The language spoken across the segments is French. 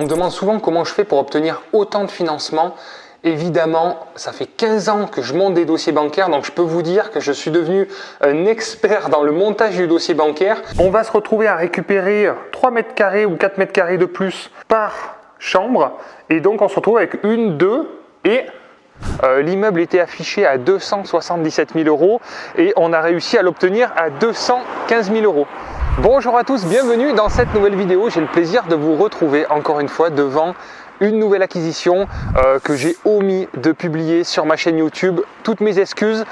On me demande souvent comment je fais pour obtenir autant de financement. Évidemment, ça fait 15 ans que je monte des dossiers bancaires, donc je peux vous dire que je suis devenu un expert dans le montage du dossier bancaire. On va se retrouver à récupérer 3 mètres carrés ou 4 mètres carrés de plus par chambre. Et donc on se retrouve avec une, deux et... l'immeuble était affiché à 277 000 € et on a réussi à l'obtenir à 215 000 €. Bonjour à tous, bienvenue dans cette nouvelle vidéo. J'ai le plaisir de vous retrouver encore une fois devant une nouvelle acquisition que j'ai omis de publier sur ma chaîne YouTube. Toutes mes excuses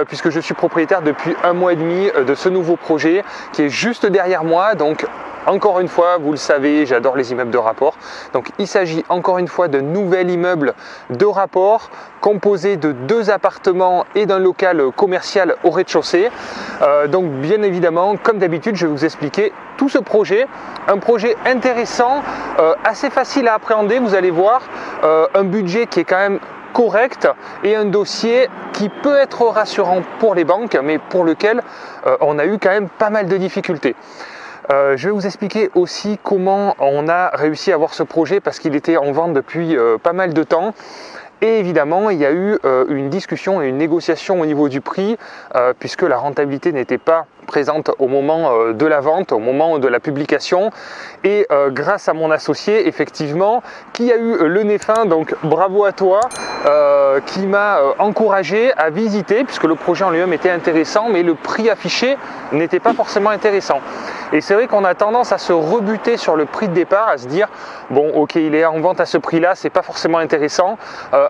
puisque je suis propriétaire depuis 1 mois et demi de ce nouveau projet qui est juste derrière moi. Donc encore une fois, vous le savez, j'adore les immeubles de rapport. Donc il s'agit encore une fois d'un nouvel immeuble de rapport composé de 2 appartements et d'un local commercial au rez-de-chaussée. Donc bien évidemment, comme d'habitude, je vais vous expliquer tout ce projet. Un projet intéressant, assez facile à appréhender, vous allez voir. Un budget qui est quand même correct et un dossier qui peut être rassurant pour les banques, mais pour lequel on a eu quand même pas mal de difficultés. Je vais vous expliquer aussi comment on a réussi à avoir ce projet parce qu'il était en vente depuis pas mal de temps. Et évidemment, il y a eu une discussion et une négociation au niveau du prix puisque la rentabilité n'était pas présente au moment de la vente, au moment de la publication. Et grâce à mon associé, effectivement, qui a eu le nez fin, donc bravo à toi, qui m'a encouragé à visiter puisque le projet en lui-même était intéressant, mais le prix affiché n'était pas forcément intéressant. Et c'est vrai qu'on a tendance à se rebuter sur le prix de départ, à se dire bon ok, il est en vente à ce prix-là, c'est pas forcément intéressant,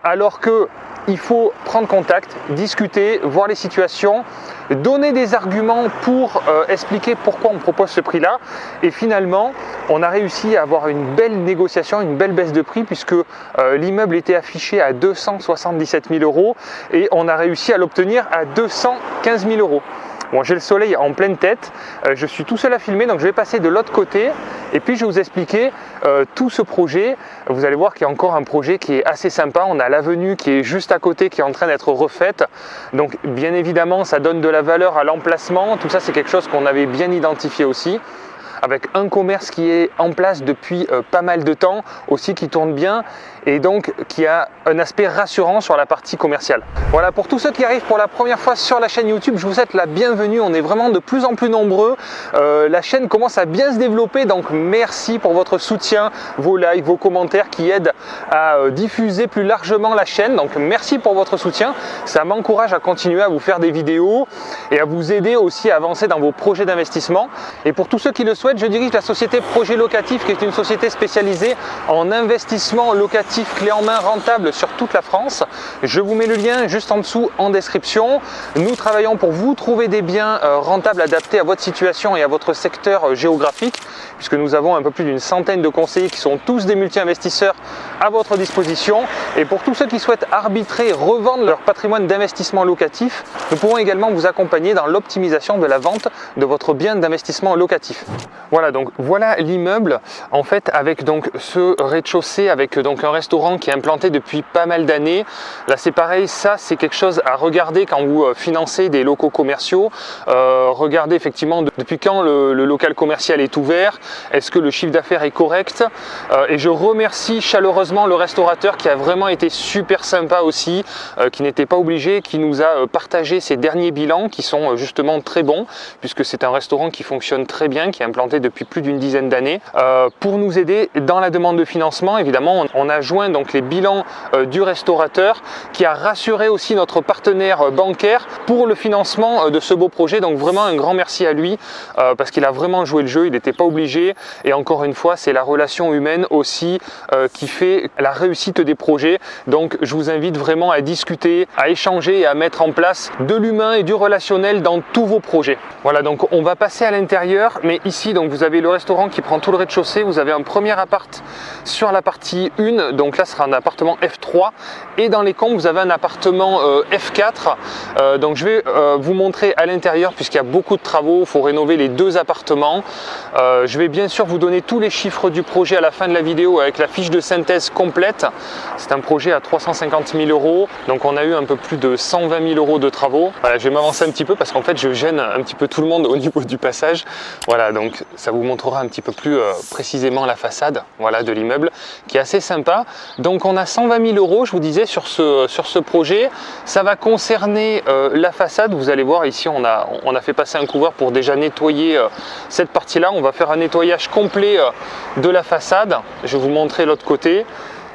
alors que il faut prendre contact, discuter, voir les situations, donner des arguments pour expliquer pourquoi on propose ce prix-là. Et finalement, on a réussi à avoir une belle négociation, une belle baisse de prix puisque l'immeuble était affiché à 277 000 € et on a réussi à l'obtenir à 215 000 €. Bon, j'ai le soleil en pleine tête, je suis tout seul à filmer, donc je vais passer de l'autre côté et puis je vais vous expliquer tout ce projet. Vous allez voir qu'il y a encore un projet qui est assez sympa. On a l'avenue qui est juste à côté, qui est en train d'être refaite. Donc bien évidemment, ça donne de la valeur à l'emplacement. Tout ça, c'est quelque chose qu'on avait bien identifié aussi, avec un commerce qui est en place depuis pas mal de temps, aussi qui tourne bien et donc qui a un aspect rassurant sur la partie commerciale. Voilà, pour tous ceux qui arrivent pour la première fois sur la chaîne YouTube, je vous souhaite la bienvenue. On est vraiment de plus en plus nombreux. La chaîne commence à bien se développer, donc merci pour votre soutien, vos likes, vos commentaires qui aident à diffuser plus largement la chaîne. Donc merci pour votre soutien. Ça m'encourage à continuer à vous faire des vidéos et à vous aider aussi à avancer dans vos projets d'investissement. Et pour tous ceux qui le souhaitent, je dirige la société Projet Locatif, qui est une société spécialisée en investissement locatif clé en main rentable sur toute la France. Je vous mets le lien juste en dessous en description. Nous travaillons pour vous trouver des biens rentables adaptés à votre situation et à votre secteur géographique, puisque nous avons un peu plus d'une centaine de conseillers qui sont tous des multi-investisseurs à votre disposition. Et pour tous ceux qui souhaitent arbitrer et revendre leur patrimoine d'investissement locatif, nous pouvons également vous accompagner dans l'optimisation de la vente de votre bien d'investissement locatif. Voilà, donc voilà l'immeuble en fait avec donc ce rez-de-chaussée avec donc un restaurant qui est implanté depuis pas mal d'années. Là c'est pareil, ça c'est quelque chose à regarder quand vous financez des locaux commerciaux. Regardez effectivement depuis quand le local commercial est ouvert, est-ce que le chiffre d'affaires est correct, et je remercie chaleureusement le restaurateur qui a vraiment été super sympa aussi, qui n'était pas obligé, qui nous a partagé ses derniers bilans qui sont justement très bons puisque c'est un restaurant qui fonctionne très bien, qui est implanté depuis plus d'une dizaine d'années, pour nous aider dans la demande de financement. Évidemment, on a joint donc les bilans du restaurateur qui a rassuré aussi notre partenaire bancaire pour le financement de ce beau projet. Donc vraiment un grand merci à lui parce qu'il a vraiment joué le jeu, il n'était pas obligé. Et encore une fois, c'est la relation humaine aussi qui fait la réussite des projets. Donc je vous invite vraiment à discuter, à échanger et à mettre en place de l'humain et du relationnel dans tous vos projets. Voilà, donc on va passer à l'intérieur, mais ici donc vous avez le restaurant qui prend tout le rez-de-chaussée, vous avez un premier appart sur la partie 1, donc là ce sera un appartement F3 et dans les combles vous avez un appartement F4. Donc je vais vous montrer à l'intérieur puisqu'il y a beaucoup de travaux, il faut rénover les 2 appartements. Je vais bien sûr vous donner tous les chiffres du projet à la fin de la vidéo avec la fiche de synthèse complète. C'est un projet à 350 000 €, donc on a eu un peu plus de 120 000 € de travaux. Voilà, je vais m'avancer un petit peu parce qu'en fait je gêne un petit peu tout le monde au niveau du passage. Voilà, donc ça vous montrera un petit peu plus précisément la façade, voilà, de l'immeuble. immeuble qui est assez sympa. Donc on a 120 000 euros, je vous disais, sur ce projet. Ça va concerner la façade. Vous allez voir ici, on a fait passer un couvreur pour déjà nettoyer cette partie-là. On va faire un nettoyage complet de la façade. Je vais vous montrer l'autre côté.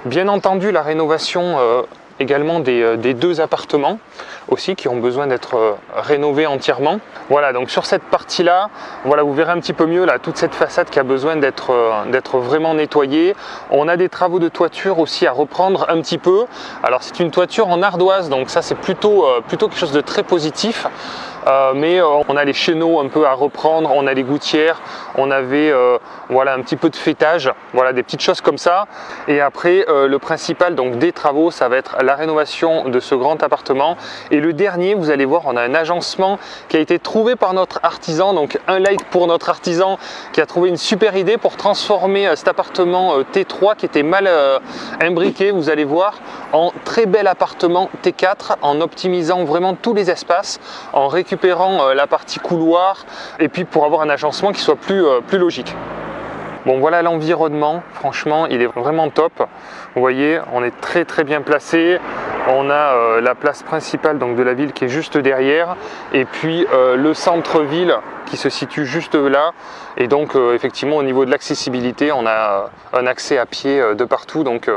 Bien entendu, la rénovation également des deux appartements aussi qui ont besoin d'être rénovés entièrement. Voilà, donc sur cette partie-là, voilà, vous verrez un petit peu mieux là, toute cette façade qui a besoin d'être vraiment nettoyée. On a des travaux de toiture aussi à reprendre un petit peu. Alors c'est une toiture en ardoise, donc ça c'est plutôt quelque chose de très positif. Mais on a les chéneaux un peu à reprendre, on a les gouttières, on avait voilà, un petit peu de fêtage, voilà, des petites choses comme ça. Et après le principal donc des travaux, ça va être la rénovation de ce grand appartement. Et le dernier, vous allez voir, on a un agencement qui a été trouvé par notre artisan, donc un like pour notre artisan qui a trouvé une super idée pour transformer cet appartement T3 qui était mal imbriqué, vous allez voir, en très bel appartement T4 en optimisant vraiment tous les espaces, en récupérant la partie couloir et puis pour avoir un agencement qui soit plus logique. Bon, voilà l'environnement, franchement il est vraiment top. Vous voyez, on est très bien placé. On a la place principale donc, de la ville qui est juste derrière et puis le centre-ville qui se situe juste là. Et donc effectivement au niveau de l'accessibilité, on a un accès à pied de partout, donc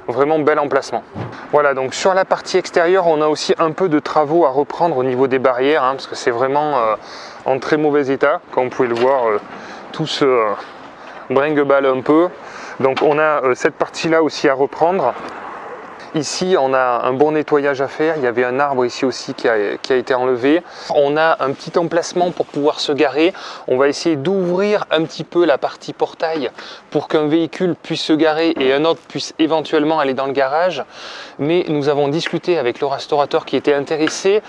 vraiment bel emplacement. Voilà, donc sur la partie extérieure, on a aussi un peu de travaux à reprendre au niveau des barrières, parce que c'est vraiment en très mauvais état, comme vous pouvez le voir, tout se brinque-balle un peu. Donc on a cette partie-là aussi à reprendre. Ici, on a un bon nettoyage à faire. Il y avait un arbre ici aussi qui a été enlevé. On a un petit emplacement pour pouvoir se garer. On va essayer d'ouvrir un petit peu la partie portail pour qu'un véhicule puisse se garer et un autre puisse éventuellement aller dans le garage. Mais nous avons discuté avec le restaurateur qui était intéressé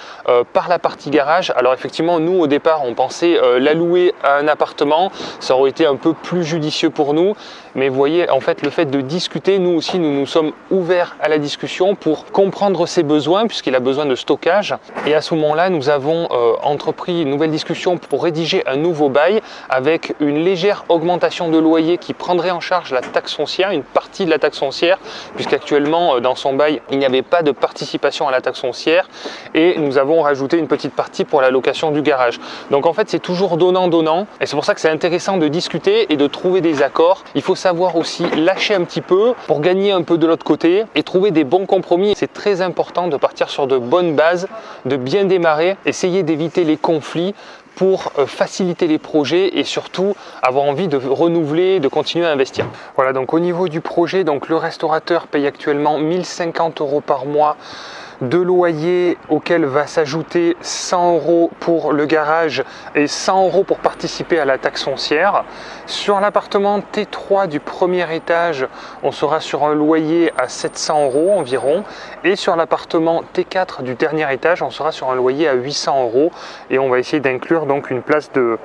par la partie garage. Alors effectivement, nous au départ, on pensait la louer à un appartement. Ça aurait été un peu plus judicieux pour nous. Mais vous voyez, en fait, le fait de discuter, nous aussi, nous sommes ouverts à la discussion pour comprendre ses besoins puisqu'il a besoin de stockage. Et à ce moment-là, nous avons entrepris une nouvelle discussion pour rédiger un nouveau bail avec une légère augmentation de loyer qui prendrait en charge la taxe foncière, une partie de la taxe foncière, puisqu'actuellement dans son bail, il n'y avait pas de participation à la taxe foncière et nous avons rajouté une petite partie pour la location du garage. Donc en fait, c'est toujours donnant-donnant et c'est pour ça que c'est intéressant de discuter et de trouver des accords. Il faut savoir aussi lâcher un petit peu pour gagner un peu de l'autre côté et trouver des bons compromis. C'est très important de partir sur de bonnes bases, de bien démarrer, essayer d'éviter les conflits pour faciliter les projets et surtout avoir envie de renouveler, de continuer à investir. Voilà, donc au niveau du projet, donc le restaurateur paye actuellement 1050 € par mois de loyer auquel va s'ajouter 100 € pour le garage et 100 € pour participer à la taxe foncière. Sur l'appartement T3 du premier étage, on sera sur un loyer à 700 € environ et sur l'appartement T4 du dernier étage, on sera sur un loyer à 800 € et on va essayer d'inclure donc une place de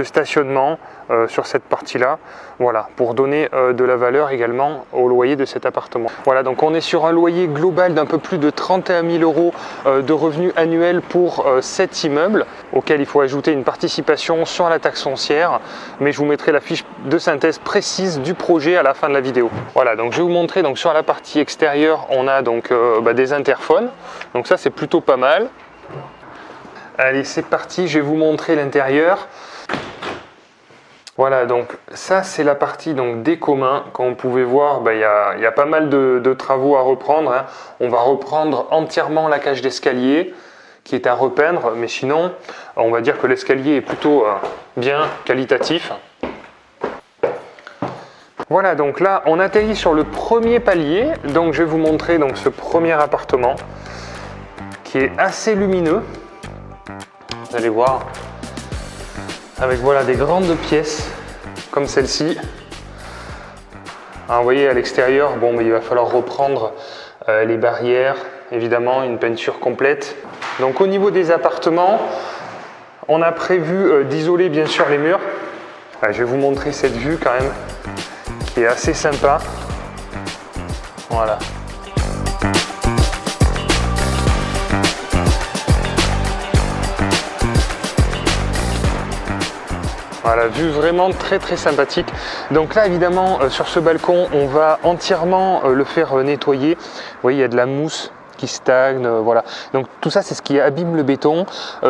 stationnement sur cette partie-là, voilà, pour donner de la valeur également au loyer de cet appartement. Voilà, donc on est sur un loyer global d'un peu plus de 31 000 € de revenus annuels pour cet immeuble, auquel il faut ajouter une participation sur la taxe foncière, mais je vous mettrai la fiche de synthèse précise du projet à la fin de la vidéo. Voilà, donc je vais vous montrer, donc sur la partie extérieure, on a donc des interphones, donc ça c'est plutôt pas mal. Allez, c'est parti, je vais vous montrer l'intérieur. Voilà, donc ça c'est la partie donc, des communs. Comme vous pouvez voir, il y a pas mal de travaux à reprendre. On va reprendre entièrement la cage d'escalier qui est à repeindre, mais sinon on va dire que l'escalier est plutôt bien qualitatif. Voilà, donc là on atterrit sur le premier palier. Donc je vais vous montrer donc, ce premier appartement qui est assez lumineux. Vous allez voir. Avec voilà des grandes pièces comme celle-ci. Vous voyez à l'extérieur, bon, mais il va falloir reprendre les barrières, évidemment une peinture complète. Donc au niveau des appartements, on a prévu d'isoler bien sûr les murs. Je vais vous montrer cette vue quand même qui est assez sympa. Voilà. Voilà, vue vraiment très sympathique. Donc là évidemment sur ce balcon on va entièrement le faire nettoyer. Vous voyez, il y a de la mousse qui stagne, voilà. Donc tout ça c'est ce qui abîme le béton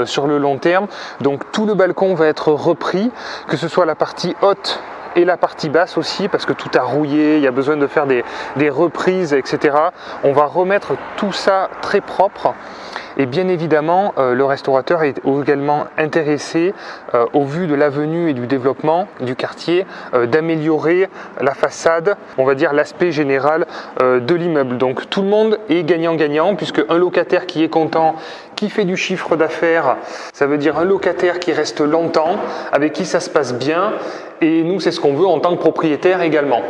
sur le long terme. Donc tout le balcon va être repris, que ce soit la partie haute et la partie basse aussi, parce que tout a rouillé, il y a besoin de faire des reprises, etc. On va remettre tout ça très propre. Et bien évidemment, le restaurateur est également intéressé, au vu de l'avenue et du développement du quartier, d'améliorer la façade, on va dire l'aspect général de l'immeuble. Donc tout le monde est gagnant-gagnant, puisque un locataire qui est content, qui fait du chiffre d'affaires, ça veut dire un locataire qui reste longtemps, avec qui ça se passe bien, et nous c'est ce qu'on veut en tant que propriétaire également.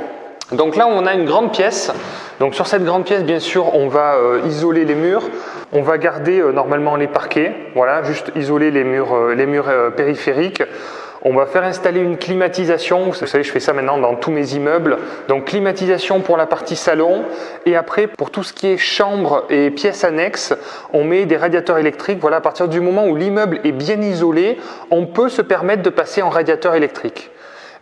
Donc là on a une grande pièce. Donc sur cette grande pièce, bien sûr, on va isoler les murs. On va garder normalement les parquets, voilà, juste isoler les murs périphériques. On va faire installer une climatisation. Vous savez, je fais ça maintenant dans tous mes immeubles. Donc climatisation pour la partie salon. Et après, pour tout ce qui est chambre et pièces annexes, on met des radiateurs électriques. Voilà, à partir du moment où l'immeuble est bien isolé, on peut se permettre de passer en radiateur électrique.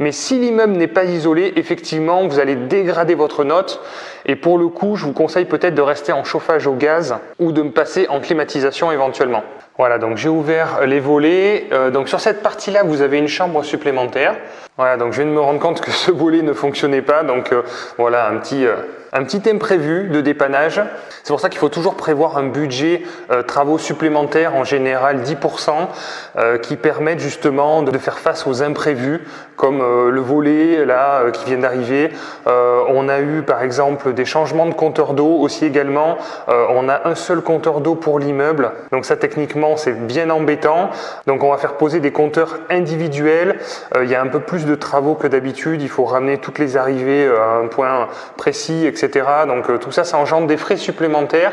Mais si l'immeuble n'est pas isolé, effectivement, vous allez dégrader votre note. Et pour le coup, je vous conseille peut-être de rester en chauffage au gaz ou de me passer en climatisation éventuellement. Voilà, donc j'ai ouvert les volets. Donc sur cette partie-là, vous avez une chambre supplémentaire. Voilà, donc je viens de me rendre compte que ce volet ne fonctionnait pas. Donc voilà, un petit imprévu de dépannage. C'est pour ça qu'il faut toujours prévoir un budget travaux supplémentaires, en général 10%, qui permettent justement de faire face aux imprévus, comme le volet là qui vient d'arriver. On a eu par exemple des changements de compteur d'eau aussi également. On a un seul compteur d'eau pour l'immeuble, donc ça techniquement c'est bien embêtant. Donc on va faire poser des compteurs individuels. Il y a un peu plus de travaux que d'habitude. Il faut ramener toutes les arrivées à un point précis, etc. Donc tout ça, ça engendre des frais supplémentaires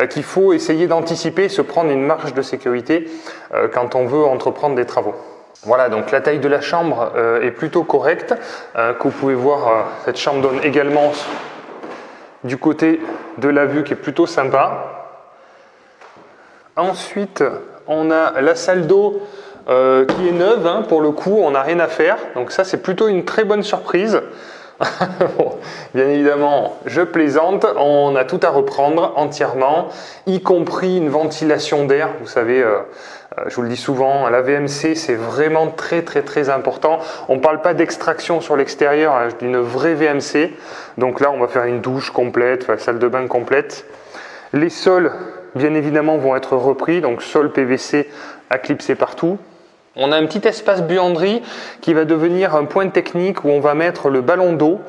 qu'il faut essayer d'anticiper et se prendre une marge de sécurité quand on veut entreprendre des travaux. Voilà, donc la taille de la chambre est plutôt correcte. Que vous pouvez voir, cette chambre donne également du côté de la vue qui est plutôt sympa. Ensuite, on a la salle d'eau qui est neuve, hein, pour le coup, on n'a rien à faire. Donc ça, c'est plutôt une très bonne surprise. Bon, bien évidemment, je plaisante, on a tout à reprendre entièrement, y compris une ventilation d'air. Vous savez, je vous le dis souvent, la VMC c'est vraiment très important. On ne parle pas d'extraction sur l'extérieur, hein, d'une vraie VMC. Donc là, on va faire une douche complète, enfin, salle de bain complète. Les sols, bien évidemment, vont être repris, donc sol PVC à clipser partout. On a un petit espace buanderie qui va devenir un point technique où on va mettre le ballon d'eau,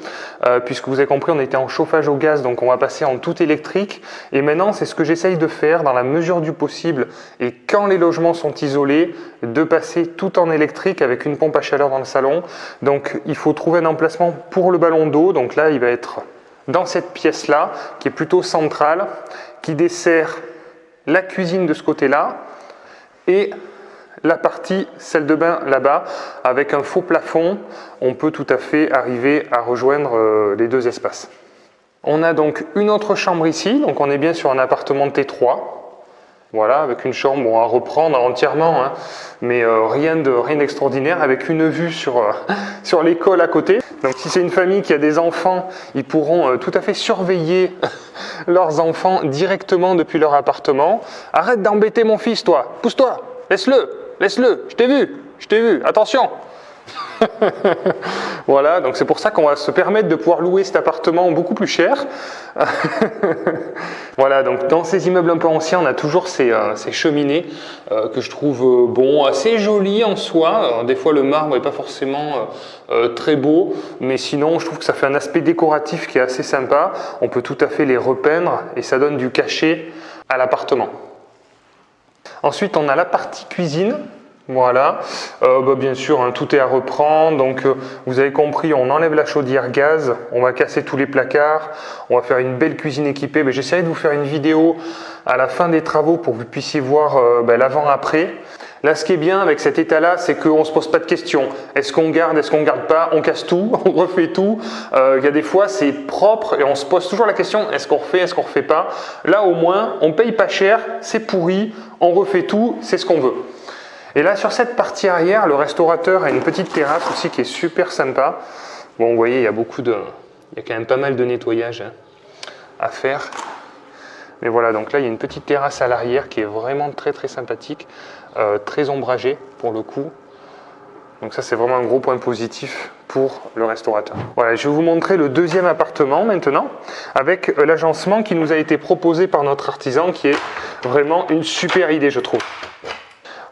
puisque vous avez compris, on était en chauffage au gaz, donc on va passer en tout électrique. Et maintenant, c'est ce que j'essaye de faire dans la mesure du possible, et quand les logements sont isolés, de passer tout en électrique avec une pompe à chaleur dans le salon. Donc il faut trouver un emplacement pour le ballon d'eau. Donc là, il va être dans cette pièce-là, qui est plutôt centrale, qui dessert la cuisine de ce côté-là, et la partie salle de bain là-bas, avec un faux plafond, on peut tout à fait arriver à rejoindre les deux espaces. On a donc une autre chambre ici, donc on est bien sur un appartement T3. Voilà, avec une chambre, bon, à reprendre entièrement, hein, mais rien d'extraordinaire, avec une vue sur l'école à côté. Donc si c'est une famille qui a des enfants, ils pourront tout à fait surveiller leurs enfants directement depuis leur appartement. Arrête d'embêter mon fils, toi, pousse-toi, laisse-le, je t'ai vu, attention. Voilà, donc c'est pour ça qu'on va se permettre de pouvoir louer cet appartement beaucoup plus cher. Voilà, donc dans ces immeubles un peu anciens, on a toujours ces cheminées que je trouve assez jolies en soi. Des fois le marbre n'est pas forcément très beau, mais sinon je trouve que ça fait un aspect décoratif qui est assez sympa. On peut tout à fait les repeindre et ça donne du cachet à l'appartement. Ensuite, on a la partie cuisine. Voilà, bien sûr, hein, tout est à reprendre. Donc, vous avez compris, on enlève la chaudière gaz, on va casser tous les placards, on va faire une belle cuisine équipée. J'essaierai de vous faire une vidéo à la fin des travaux pour que vous puissiez voir l'avant-après. Là, ce qui est bien avec cet état-là, c'est qu'on ne se pose pas de questions. Est-ce qu'on garde pas? On casse tout, on refait tout. Il y a des fois, c'est propre et on se pose toujours la question, est-ce qu'on refait pas? Là, au moins, on paye pas cher, c'est pourri, on refait tout, c'est ce qu'on veut. Et là, sur cette partie arrière, le restaurateur a une petite terrasse aussi qui est super sympa. Bon, vous voyez, il y a quand même pas mal de nettoyage à faire. Mais voilà, donc là, il y a une petite terrasse à l'arrière qui est vraiment très très sympathique, très ombragée pour le coup. Donc ça, c'est vraiment un gros point positif pour le restaurateur. Voilà, je vais vous montrer le deuxième appartement maintenant, avec l'agencement qui nous a été proposé par notre artisan, qui est vraiment une super idée, je trouve.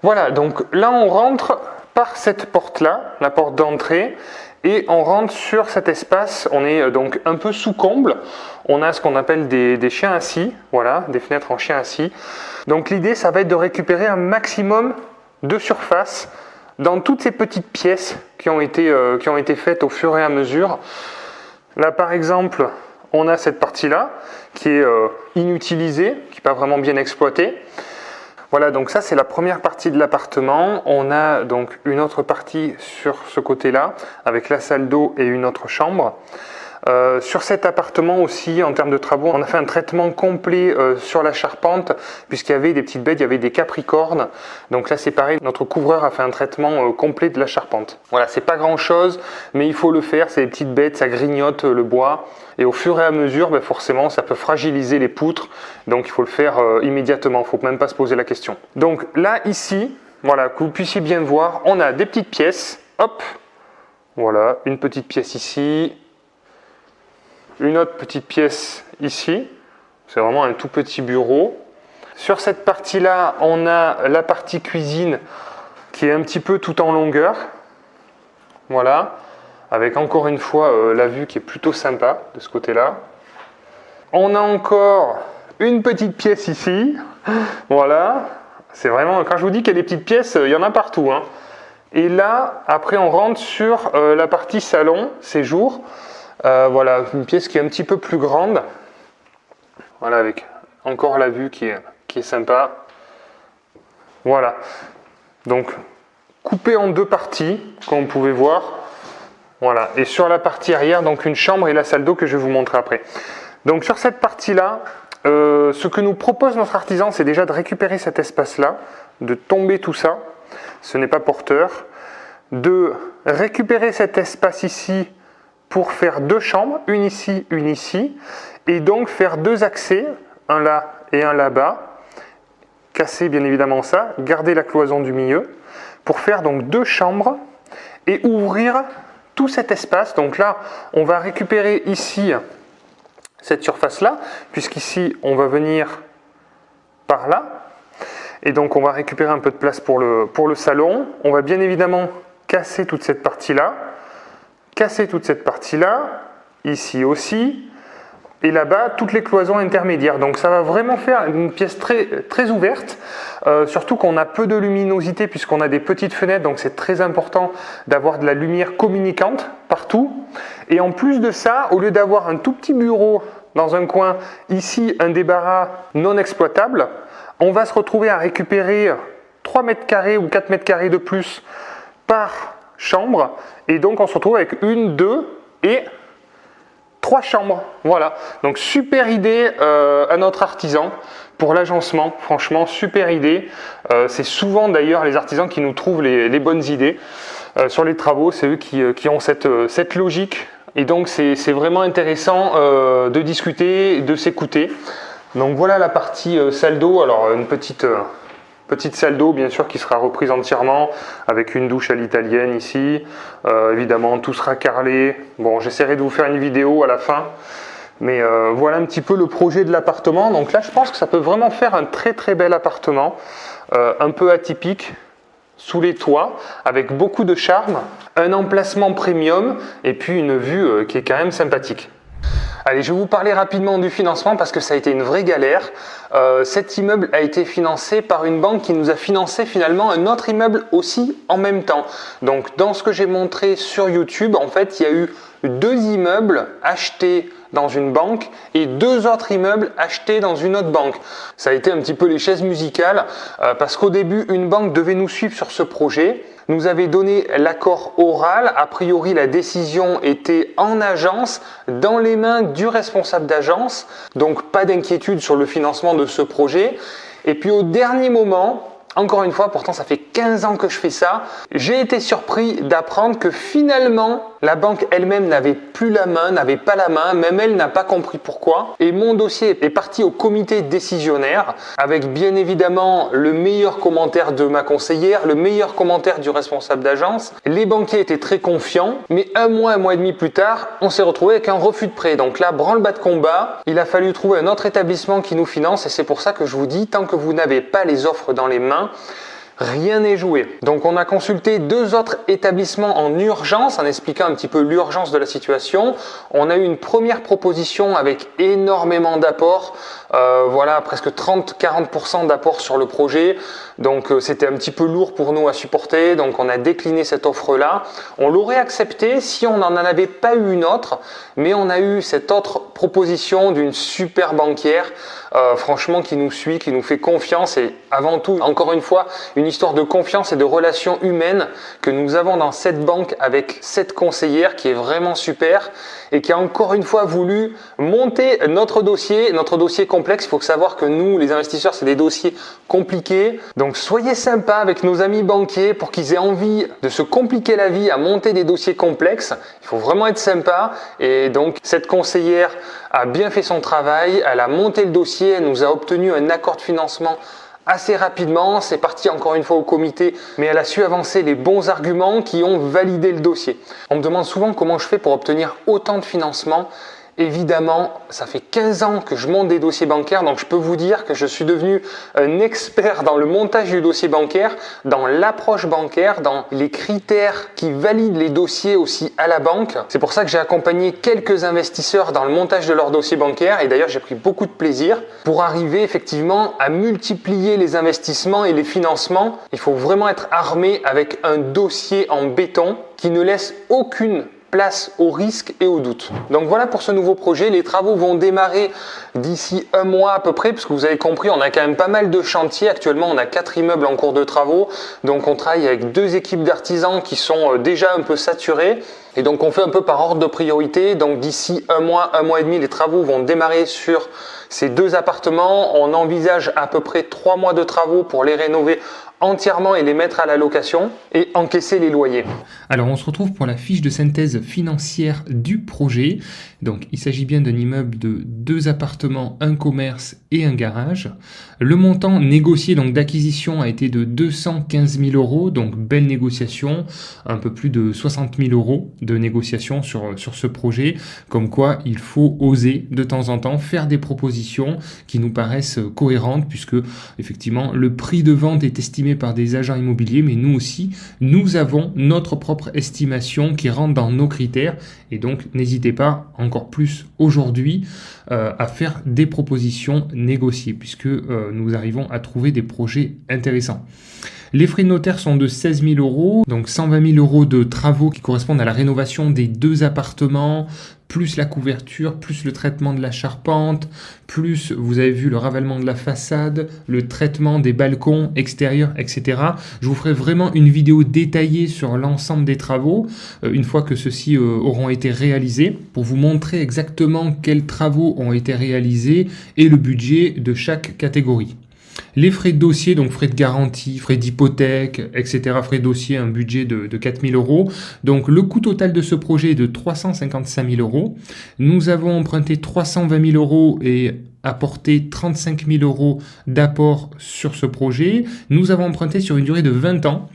Voilà, donc là, on rentre par cette porte-là, la porte d'entrée, et on rentre sur cet espace. On est donc un peu sous comble. On a ce qu'on appelle des chiens assis, voilà, des fenêtres en chien assis. Donc l'idée, ça va être de récupérer un maximum de surface dans toutes ces petites pièces qui ont été faites au fur et à mesure. Là, par exemple, on a cette partie-là qui est inutilisée, qui n'est pas vraiment bien exploitée. Voilà, donc ça c'est la première partie de l'appartement. On a donc une autre partie sur ce côté-là, avec la salle d'eau et une autre chambre. Sur cet appartement aussi, en termes de travaux, on a fait un traitement complet sur la charpente, puisqu'il y avait des petites bêtes, il y avait des capricornes. Donc là c'est pareil, notre couvreur a fait un traitement complet de la charpente. Voilà, c'est pas grand chose, mais il faut le faire, c'est des petites bêtes, ça grignote le bois. Et au fur et à mesure, ben forcément, ça peut fragiliser les poutres. Donc il faut le faire immédiatement, il ne faut même pas se poser la question. Donc là, ici, voilà, que vous puissiez bien voir, on a des petites pièces. Hop, voilà, une petite pièce ici. Une autre petite pièce ici, c'est vraiment un tout petit bureau. Sur cette partie-là, on a la partie cuisine qui est un petit peu tout en longueur. Voilà, avec encore une fois la vue qui est plutôt sympa de ce côté-là. On a encore une petite pièce ici. Voilà, c'est vraiment, quand je vous dis qu'il y a des petites pièces, il y en a partout, hein. Et là, après on rentre sur la partie salon, séjour. Voilà, une pièce qui est un petit peu plus grande. Voilà, avec encore la vue qui est sympa. Voilà. Donc, coupé en deux parties, comme vous pouvez voir. Voilà. Et sur la partie arrière, donc une chambre et la salle d'eau que je vais vous montrer après. Donc, sur cette partie-là, ce que nous propose notre artisan, c'est déjà de récupérer cet espace-là, de tomber tout ça. Ce n'est pas porteur. De récupérer cet espace ici pour faire deux chambres, une ici, et donc faire deux accès, un là et un là-bas, casser bien évidemment ça, garder la cloison du milieu, pour faire donc deux chambres et ouvrir tout cet espace. Donc là, on va récupérer ici cette surface-là, puisqu'ici, on va venir par là, et donc on va récupérer un peu de place pour le salon. On va bien évidemment casser toute cette partie-là, casser toute cette partie-là, ici aussi, et là-bas, toutes les cloisons intermédiaires. Donc ça va vraiment faire une pièce très, très ouverte, surtout qu'on a peu de luminosité puisqu'on a des petites fenêtres, donc c'est très important d'avoir de la lumière communicante partout. Et en plus de ça, au lieu d'avoir un tout petit bureau dans un coin, ici un débarras non exploitable, on va se retrouver à récupérer 3 mètres carrés ou 4 mètres carrés de plus par chambre, et donc on se retrouve avec 1, 2 et 3 chambres. Voilà, donc super idée à notre artisan pour l'agencement, franchement super idée. C'est souvent d'ailleurs les artisans qui nous trouvent les bonnes idées sur les travaux, c'est eux qui ont cette logique, et donc c'est vraiment intéressant de discuter, de s'écouter. Donc voilà la partie salle d'eau. Alors une petite salle d'eau bien sûr qui sera reprise entièrement avec une douche à l'italienne ici. Évidemment tout sera carrelé. Bon, j'essaierai de vous faire une vidéo à la fin. Mais voilà un petit peu le projet de l'appartement. Donc là je pense que ça peut vraiment faire un très très bel appartement. Un peu atypique, sous les toits, avec beaucoup de charme. Un emplacement premium et puis une vue qui est quand même sympathique. Allez, je vais vous parler rapidement du financement parce que ça a été une vraie galère. Cet immeuble a été financé par une banque qui nous a financé finalement un autre immeuble aussi en même temps. Donc dans ce que j'ai montré sur YouTube, en fait, il y a eu 2 immeubles achetés dans une banque et 2 autres immeubles achetés dans une autre banque. Ça a été un petit peu les chaises musicales parce qu'au début, une banque devait nous suivre sur ce projet, nous avait donné l'accord oral. A priori, la décision était en agence, dans les mains du responsable d'agence. Donc, pas d'inquiétude sur le financement de ce projet. Et puis, au dernier moment, Encore une fois, pourtant ça fait 15 ans que je fais ça. J'ai été surpris d'apprendre que finalement, la banque elle-même n'avait plus la main, n'avait pas la main, même elle n'a pas compris pourquoi. Et mon dossier est parti au comité décisionnaire avec bien évidemment le meilleur commentaire de ma conseillère, le meilleur commentaire du responsable d'agence. Les banquiers étaient très confiants, mais un mois et demi plus tard, on s'est retrouvé avec un refus de prêt. Donc là, branle-bas de combat, il a fallu trouver un autre établissement qui nous finance et c'est pour ça que je vous dis, tant que vous n'avez pas les offres dans les mains, rien n'est joué. Donc on a consulté 2 autres établissements en urgence en expliquant un petit peu l'urgence de la situation. On a eu une première proposition avec énormément d'apports, voilà presque 30-40% d'apports sur le projet. Donc c'était un petit peu lourd pour nous à supporter, donc on a décliné cette offre-là. On l'aurait accepté si on n'en avait pas eu une autre, mais on a eu cette autre proposition d'une super banquière, franchement qui nous suit, qui nous fait confiance et avant tout, encore une fois, une histoire de confiance et de relations humaines que nous avons dans cette banque avec cette conseillère qui est vraiment super et qui a encore une fois voulu monter notre dossier complexe. Il faut savoir que nous, les investisseurs, c'est des dossiers compliqués. Donc soyez sympa avec nos amis banquiers pour qu'ils aient envie de se compliquer la vie à monter des dossiers complexes. Il faut vraiment être sympa et donc cette conseillère a bien fait son travail, elle a monté le dossier, elle nous a obtenu un accord de financement assez rapidement, c'est parti encore une fois au comité, mais elle a su avancer les bons arguments qui ont validé le dossier. On me demande souvent comment je fais pour obtenir autant de financement. Évidemment, ça fait 15 ans que je monte des dossiers bancaires, donc je peux vous dire que je suis devenu un expert dans le montage du dossier bancaire, dans l'approche bancaire, dans les critères qui valident les dossiers aussi à la banque. C'est pour ça que j'ai accompagné quelques investisseurs dans le montage de leur dossier bancaire et d'ailleurs j'ai pris beaucoup de plaisir pour arriver effectivement à multiplier les investissements et les financements. Il faut vraiment être armé avec un dossier en béton qui ne laisse aucune place au risque et au doute. Donc voilà pour ce nouveau projet. Les travaux vont démarrer d'ici un mois à peu près, parce que vous avez compris, on a quand même pas mal de chantiers. Actuellement, on a 4 immeubles en cours de travaux. Donc on travaille avec 2 équipes d'artisans qui sont déjà un peu saturées. Et donc on fait un peu par ordre de priorité. Donc d'ici un mois et demi, les travaux vont démarrer sur ces 2 appartements. On envisage à peu près 3 mois de travaux pour les rénover entièrement et les mettre à la location et encaisser les loyers. Alors on se retrouve pour la fiche de synthèse financière du projet. Donc il s'agit bien d'un immeuble de 2 appartements, un commerce et un garage. Le montant négocié donc d'acquisition a été de 215 000 €, donc belle négociation, un peu plus de 60 000 € de négociation sur ce projet. Comme quoi il faut oser de temps en temps faire des propositions qui nous paraissent cohérentes puisque effectivement le prix de vente est estimé par des agents immobiliers, mais nous aussi, nous avons notre propre estimation qui rentre dans nos critères et donc n'hésitez pas encore plus aujourd'hui à faire des propositions négociées puisque nous arrivons à trouver des projets intéressants. Les frais de notaire sont de 16 000 €, donc 120 000 € de travaux qui correspondent à la rénovation des 2 appartements, plus la couverture, plus le traitement de la charpente, plus, vous avez vu, le ravalement de la façade, le traitement des balcons extérieurs, etc. Je vous ferai vraiment une vidéo détaillée sur l'ensemble des travaux, une fois que ceux-ci auront été réalisés, pour vous montrer exactement quels travaux ont été réalisés et le budget de chaque catégorie. Les frais de dossier, donc frais de garantie, frais d'hypothèque, etc. Frais de dossier, un budget de 4 000 €. Donc le coût total de ce projet est de 355 000 €. Nous avons emprunté 320 000 € et apporté 35 000 € d'apport sur ce projet. Nous avons emprunté sur une durée de 20 ans.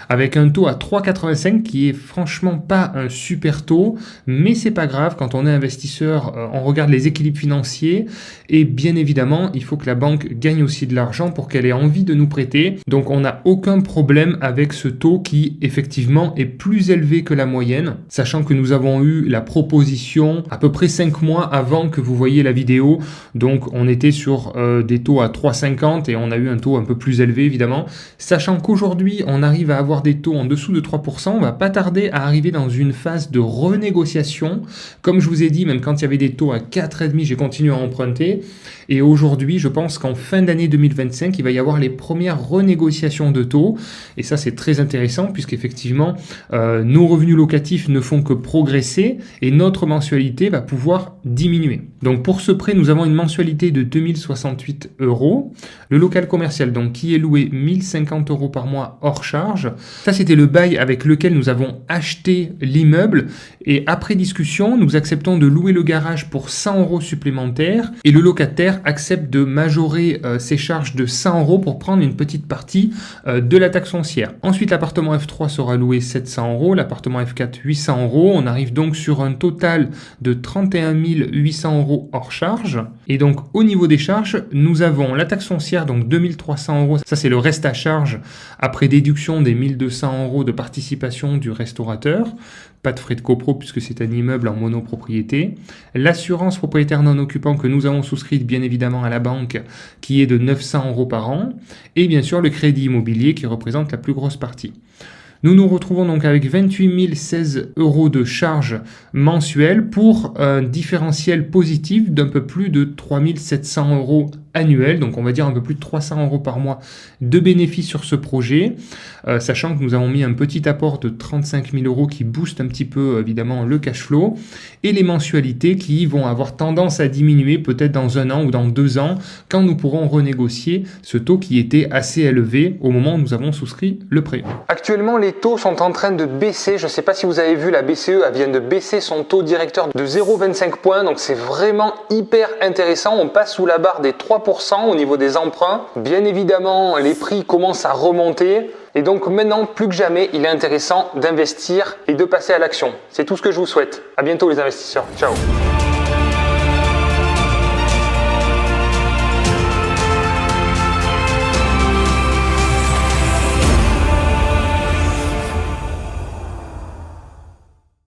Avec un taux à 3,85 qui est franchement pas un super taux, mais c'est pas grave, quand on est investisseur, on regarde les équilibres financiers et bien évidemment, il faut que la banque gagne aussi de l'argent pour qu'elle ait envie de nous prêter. Donc on n'a aucun problème avec ce taux qui effectivement est plus élevé que la moyenne, sachant que nous avons eu la proposition à peu près 5 mois avant que vous voyiez la vidéo. Donc on était sur des taux à 3,50 et on a eu un taux un peu plus élevé évidemment, sachant qu'aujourd'hui on arrive va avoir des taux en dessous de 3%, on va pas tarder à arriver dans une phase de renégociation. Comme je vous ai dit, même quand il y avait des taux à 4,5, j'ai continué à emprunter. Et aujourd'hui, je pense qu'en fin d'année 2025, il va y avoir les premières renégociations de taux. Et ça, c'est très intéressant puisqu'effectivement, nos revenus locatifs ne font que progresser et notre mensualité va pouvoir diminuer. Donc pour ce prêt, nous avons une mensualité de 2068 €. Le local commercial, donc qui est loué 1050 € par mois hors charge. Ça, c'était le bail avec lequel nous avons acheté l'immeuble. Et après discussion, nous acceptons de louer le garage pour 100 € supplémentaires et le locataire accepte de majorer ses charges de 100 € pour prendre une petite partie de la taxe foncière. Ensuite, l'appartement F3 sera loué 700 €, l'appartement F4 800 €. On arrive donc sur un total de 31 800 € hors charge. Et donc, au niveau des charges, nous avons la taxe foncière, donc 2300 €. Ça, c'est le reste à charge après déduction des 1200 € de participation du restaurateur. Pas de frais de copro puisque c'est un immeuble en monopropriété. L'assurance propriétaire non occupant que nous avons souscrite bien évidemment à la banque qui est de 900 € par an. Et bien sûr le crédit immobilier qui représente la plus grosse partie. Nous nous retrouvons donc avec 28 016 € de charges mensuelles pour un différentiel positif d'un peu plus de 3 700 € annuels, donc on va dire un peu plus de 300 € par mois de bénéfices sur ce projet, sachant que nous avons mis un petit apport de 35 000 € qui booste un petit peu évidemment le cash flow, et les mensualités qui vont avoir tendance à diminuer peut-être dans 1 an ou dans 2 ans, quand nous pourrons renégocier ce taux qui était assez élevé au moment où nous avons souscrit le prêt. Actuellement, les taux sont en train de baisser. Je ne sais pas si vous avez vu, la BCE elle vient de baisser son taux directeur de 0,25 points, donc c'est vraiment hyper intéressant. On passe sous la barre des 3% au niveau des emprunts. Bien évidemment, les prix commencent à remonter. Et donc maintenant, plus que jamais, il est intéressant d'investir et de passer à l'action. C'est tout ce que je vous souhaite. À bientôt les investisseurs. Ciao.